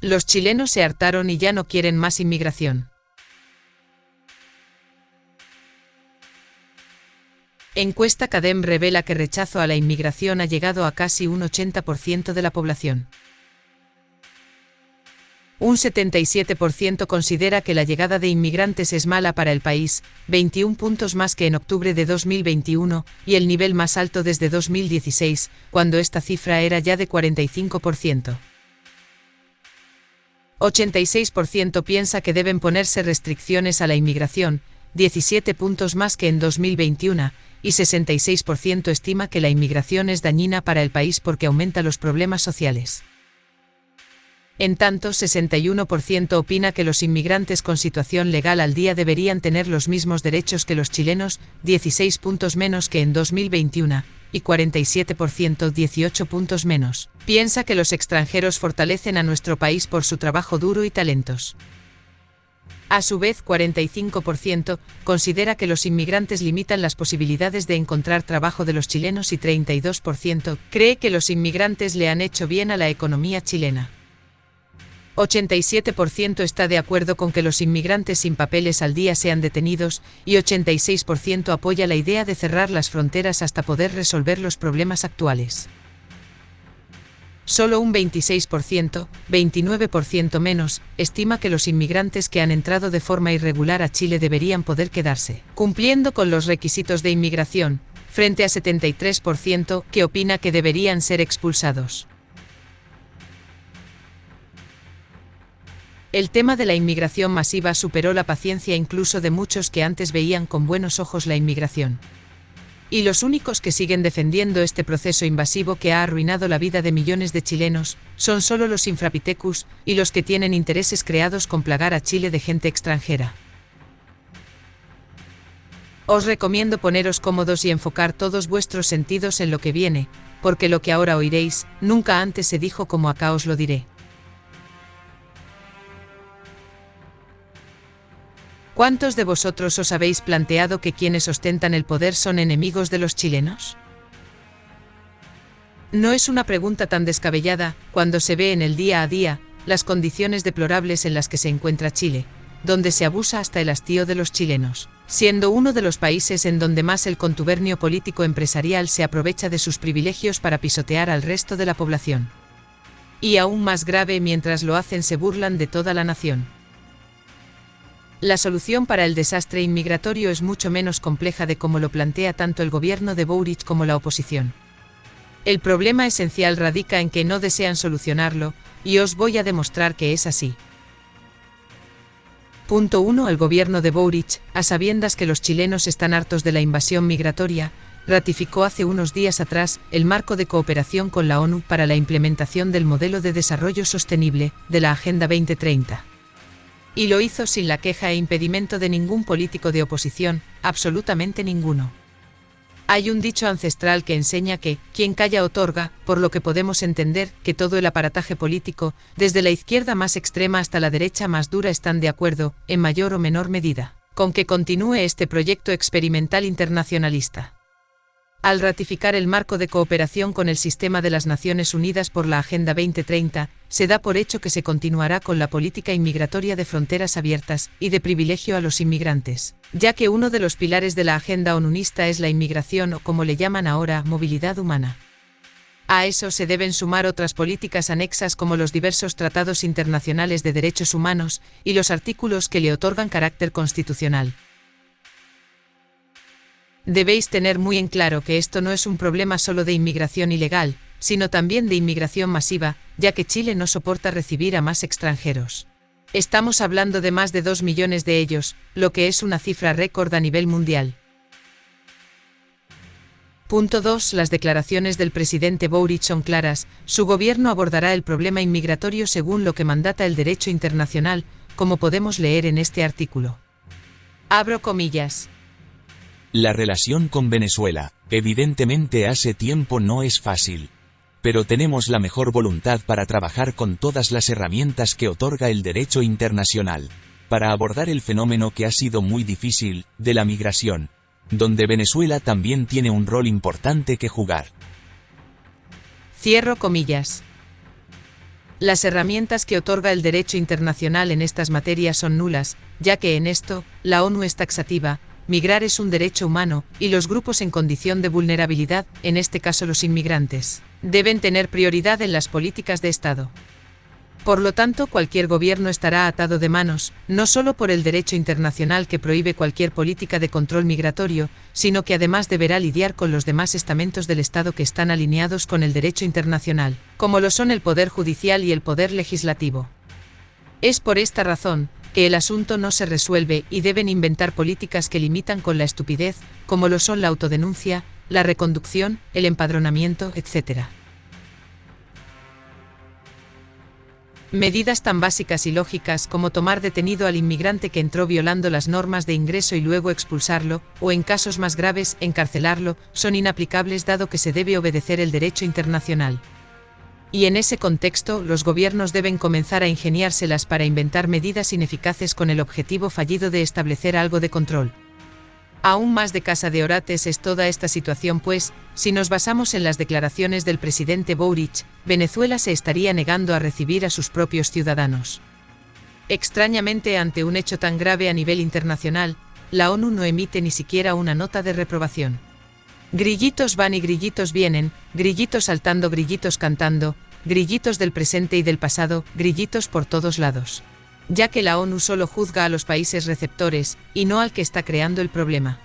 Los chilenos se hartaron y ya no quieren más inmigración. Encuesta CADEM revela que rechazo a la inmigración ha llegado a casi un 80% de la población. Un 77% considera que la llegada de inmigrantes es mala para el país, 21 puntos más que en octubre de 2021, y el nivel más alto desde 2016, cuando esta cifra era ya de 45%. 86% piensa que deben ponerse restricciones a la inmigración, 17 puntos más que en 2021, y 66% estima que la inmigración es dañina para el país porque aumenta los problemas sociales. En tanto, 61% opina que los inmigrantes con situación legal al día deberían tener los mismos derechos que los chilenos, 16 puntos menos que en 2021, y 47%, 18 puntos menos, piensa que los extranjeros fortalecen a nuestro país por su trabajo duro y talentos. A su vez, 45% considera que los inmigrantes limitan las posibilidades de encontrar trabajo de los chilenos y 32% cree que los inmigrantes le han hecho bien a la economía chilena. 87% está de acuerdo con que los inmigrantes sin papeles al día sean detenidos y 86% apoya la idea de cerrar las fronteras hasta poder resolver los problemas actuales. Solo un 26%, 29% menos, estima que los inmigrantes que han entrado de forma irregular a Chile deberían poder quedarse, cumpliendo con los requisitos de inmigración, frente a 73% que opina que deberían ser expulsados. El tema de la inmigración masiva superó la paciencia incluso de muchos que antes veían con buenos ojos la inmigración. Y los únicos que siguen defendiendo este proceso invasivo que ha arruinado la vida de millones de chilenos, son solo los infrapitecus y los que tienen intereses creados con plagar a Chile de gente extranjera. Os recomiendo poneros cómodos y enfocar todos vuestros sentidos en lo que viene, porque lo que ahora oiréis, nunca antes se dijo como acá os lo diré. ¿Cuántos de vosotros os habéis planteado que quienes ostentan el poder son enemigos de los chilenos? No es una pregunta tan descabellada, cuando se ve en el día a día, las condiciones deplorables en las que se encuentra Chile, donde se abusa hasta el hastío de los chilenos, siendo uno de los países en donde más el contubernio político-empresarial se aprovecha de sus privilegios para pisotear al resto de la población. Y aún más grave, mientras lo hacen se burlan de toda la nación. La solución para el desastre inmigratorio es mucho menos compleja de como lo plantea tanto el gobierno de Boric como la oposición. El problema esencial radica en que no desean solucionarlo, y os voy a demostrar que es así. Punto 1. El gobierno de Boric, a sabiendas que los chilenos están hartos de la invasión migratoria, ratificó hace unos días atrás el marco de cooperación con la ONU para la implementación del modelo de desarrollo sostenible de la Agenda 2030. Y lo hizo sin la queja e impedimento de ningún político de oposición, absolutamente ninguno. Hay un dicho ancestral que enseña que, quien calla otorga, por lo que podemos entender que todo el aparataje político, desde la izquierda más extrema hasta la derecha más dura están de acuerdo, en mayor o menor medida, con que continúe este proyecto experimental internacionalista. Al ratificar el marco de cooperación con el sistema de las Naciones Unidas por la Agenda 2030, se da por hecho que se continuará con la política inmigratoria de fronteras abiertas y de privilegio a los inmigrantes, ya que uno de los pilares de la agenda onunista es la inmigración o, como le llaman ahora, movilidad humana. A eso se deben sumar otras políticas anexas como los diversos tratados internacionales de derechos humanos y los artículos que le otorgan carácter constitucional. Debéis tener muy en claro que esto no es un problema solo de inmigración ilegal, sino también de inmigración masiva, ya que Chile no soporta recibir a más extranjeros. Estamos hablando de más de 2 millones de ellos, lo que es una cifra récord a nivel mundial. Punto 2. Las declaraciones del presidente Boric son claras, su gobierno abordará el problema inmigratorio según lo que mandata el derecho internacional, como podemos leer en este artículo. Abro comillas. La relación con Venezuela, evidentemente hace tiempo no es fácil. Pero tenemos la mejor voluntad para trabajar con todas las herramientas que otorga el derecho internacional, para abordar el fenómeno que ha sido muy difícil, de la migración, donde Venezuela también tiene un rol importante que jugar. Cierro comillas. Las herramientas que otorga el derecho internacional en estas materias son nulas, ya que en esto, la ONU es taxativa, migrar es un derecho humano, y los grupos en condición de vulnerabilidad, en este caso los inmigrantes, deben tener prioridad en las políticas de Estado. Por lo tanto, cualquier gobierno estará atado de manos, no solo por el derecho internacional que prohíbe cualquier política de control migratorio, sino que además deberá lidiar con los demás estamentos del Estado que están alineados con el derecho internacional, como lo son el Poder Judicial y el Poder Legislativo. Es por esta razón que el asunto no se resuelve y deben inventar políticas que limitan con la estupidez, como lo son la autodenuncia, la reconducción, el empadronamiento, etc. Medidas tan básicas y lógicas como tomar detenido al inmigrante que entró violando las normas de ingreso y luego expulsarlo, o en casos más graves, encarcelarlo, son inaplicables dado que se debe obedecer el derecho internacional. Y en ese contexto, los gobiernos deben comenzar a ingeniárselas para inventar medidas ineficaces con el objetivo fallido de establecer algo de control. Aún más de casa de orates es toda esta situación pues, si nos basamos en las declaraciones del presidente Boric, Venezuela se estaría negando a recibir a sus propios ciudadanos. Extrañamente, ante un hecho tan grave a nivel internacional, la ONU no emite ni siquiera una nota de reprobación. Grillitos van y grillitos vienen, grillitos saltando, grillitos cantando, grillitos del presente y del pasado, grillitos por todos lados. Ya que la ONU solo juzga a los países receptores, y no al que está creando el problema.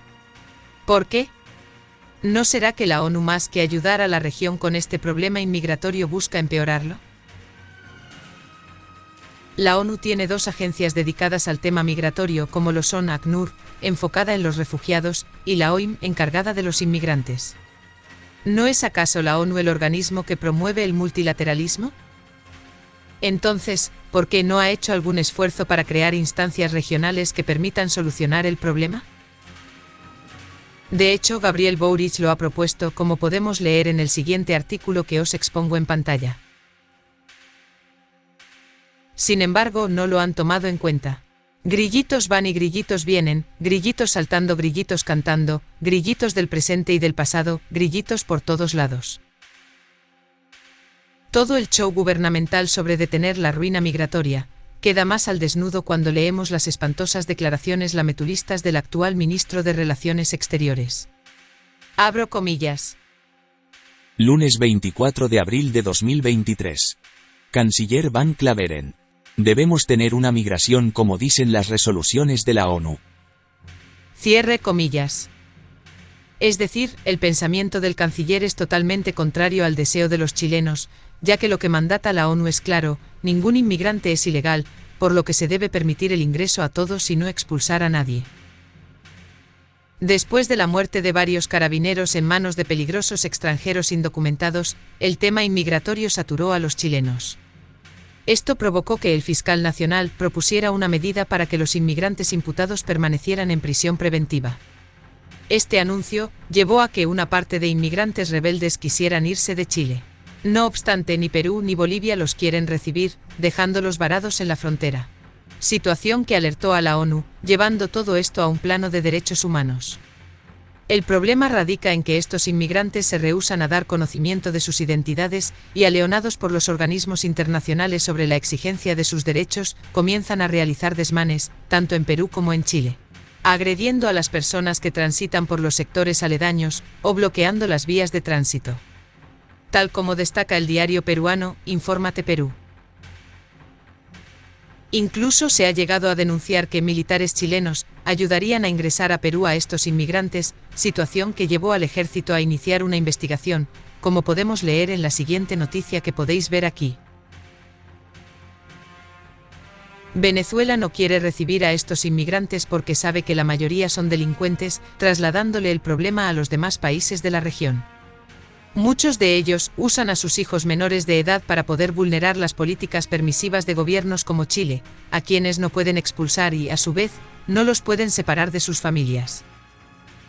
¿Por qué? ¿No será que la ONU más que ayudar a la región con este problema inmigratorio busca empeorarlo? La ONU tiene dos agencias dedicadas al tema migratorio como lo son ACNUR, enfocada en los refugiados, y la OIM, encargada de los inmigrantes. ¿No es acaso la ONU el organismo que promueve el multilateralismo? Entonces, ¿por qué no ha hecho algún esfuerzo para crear instancias regionales que permitan solucionar el problema? De hecho, Gabriel Boric lo ha propuesto, como podemos leer en el siguiente artículo que os expongo en pantalla. Sin embargo, no lo han tomado en cuenta. Grillitos van y grillitos vienen, grillitos saltando, grillitos cantando, grillitos del presente y del pasado, grillitos por todos lados. Todo el show gubernamental sobre detener la ruina migratoria queda más al desnudo cuando leemos las espantosas declaraciones lametulistas del actual ministro de Relaciones Exteriores. Abro comillas. Lunes 24 de abril de 2023. Canciller Van Claveren. Debemos tener una migración como dicen las resoluciones de la ONU. Cierre comillas. Es decir, el pensamiento del canciller es totalmente contrario al deseo de los chilenos, ya que lo que mandata la ONU es claro, ningún inmigrante es ilegal, por lo que se debe permitir el ingreso a todos y no expulsar a nadie. Después de la muerte de varios carabineros en manos de peligrosos extranjeros indocumentados, el tema inmigratorio saturó a los chilenos. Esto provocó que el fiscal nacional propusiera una medida para que los inmigrantes imputados permanecieran en prisión preventiva. Este anuncio llevó a que una parte de inmigrantes rebeldes quisieran irse de Chile. No obstante, ni Perú ni Bolivia los quieren recibir, dejándolos varados en la frontera. Situación que alertó a la ONU, llevando todo esto a un plano de derechos humanos. El problema radica en que estos inmigrantes se rehúsan a dar conocimiento de sus identidades y, aleonados por los organismos internacionales sobre la exigencia de sus derechos, comienzan a realizar desmanes, tanto en Perú como en Chile, agrediendo a las personas que transitan por los sectores aledaños o bloqueando las vías de tránsito. Tal como destaca el diario peruano Infórmate Perú. Incluso se ha llegado a denunciar que militares chilenos ayudarían a ingresar a Perú a estos inmigrantes, situación que llevó al ejército a iniciar una investigación, como podemos leer en la siguiente noticia que podéis ver aquí. Venezuela no quiere recibir a estos inmigrantes porque sabe que la mayoría son delincuentes, trasladándole el problema a los demás países de la región. Muchos de ellos usan a sus hijos menores de edad para poder vulnerar las políticas permisivas de gobiernos como Chile, a quienes no pueden expulsar y, a su vez, no los pueden separar de sus familias.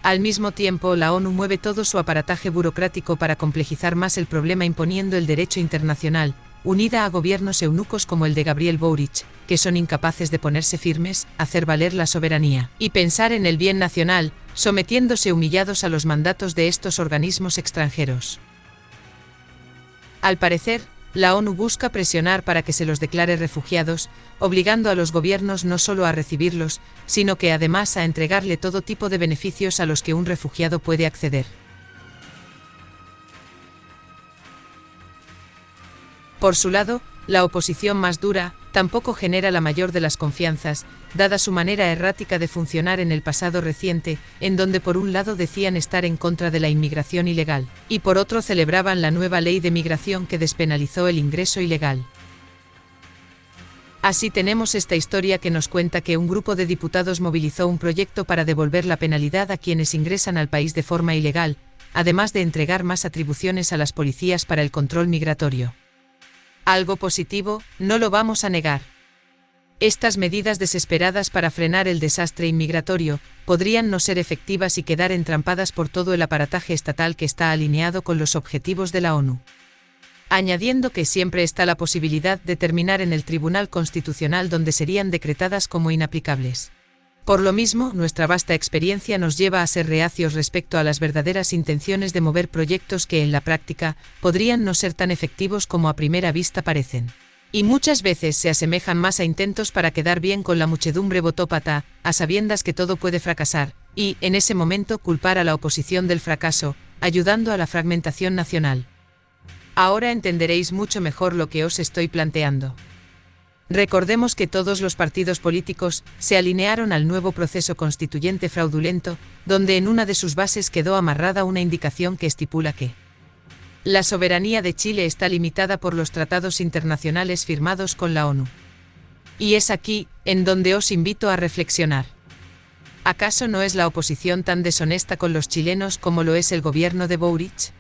Al mismo tiempo, la ONU mueve todo su aparataje burocrático para complejizar más el problema imponiendo el derecho internacional, unida a gobiernos eunucos como el de Gabriel Boric, que son incapaces de ponerse firmes, hacer valer la soberanía y pensar en el bien nacional, sometiéndose humillados a los mandatos de estos organismos extranjeros. Al parecer, la ONU busca presionar para que se los declare refugiados, obligando a los gobiernos no solo a recibirlos, sino que además a entregarle todo tipo de beneficios a los que un refugiado puede acceder. Por su lado, la oposición más dura tampoco genera la mayor de las confianzas, dada su manera errática de funcionar en el pasado reciente, en donde por un lado decían estar en contra de la inmigración ilegal, y por otro celebraban la nueva ley de migración que despenalizó el ingreso ilegal. Así tenemos esta historia que nos cuenta que un grupo de diputados movilizó un proyecto para devolver la penalidad a quienes ingresan al país de forma ilegal, además de entregar más atribuciones a las policías para el control migratorio. Algo positivo, no lo vamos a negar. Estas medidas desesperadas para frenar el desastre inmigratorio podrían no ser efectivas y quedar entrampadas por todo el aparataje estatal que está alineado con los objetivos de la ONU. Añadiendo que siempre está la posibilidad de terminar en el Tribunal Constitucional, donde serían decretadas como inaplicables. Por lo mismo, nuestra vasta experiencia nos lleva a ser reacios respecto a las verdaderas intenciones de mover proyectos que en la práctica podrían no ser tan efectivos como a primera vista parecen. Y muchas veces se asemejan más a intentos para quedar bien con la muchedumbre botópata, a sabiendas que todo puede fracasar, y, en ese momento, culpar a la oposición del fracaso, ayudando a la fragmentación nacional. Ahora entenderéis mucho mejor lo que os estoy planteando. Recordemos que todos los partidos políticos se alinearon al nuevo proceso constituyente fraudulento, donde en una de sus bases quedó amarrada una indicación que estipula que la soberanía de Chile está limitada por los tratados internacionales firmados con la ONU. Y es aquí, en donde os invito a reflexionar. ¿Acaso no es la oposición tan deshonesta con los chilenos como lo es el gobierno de Boric?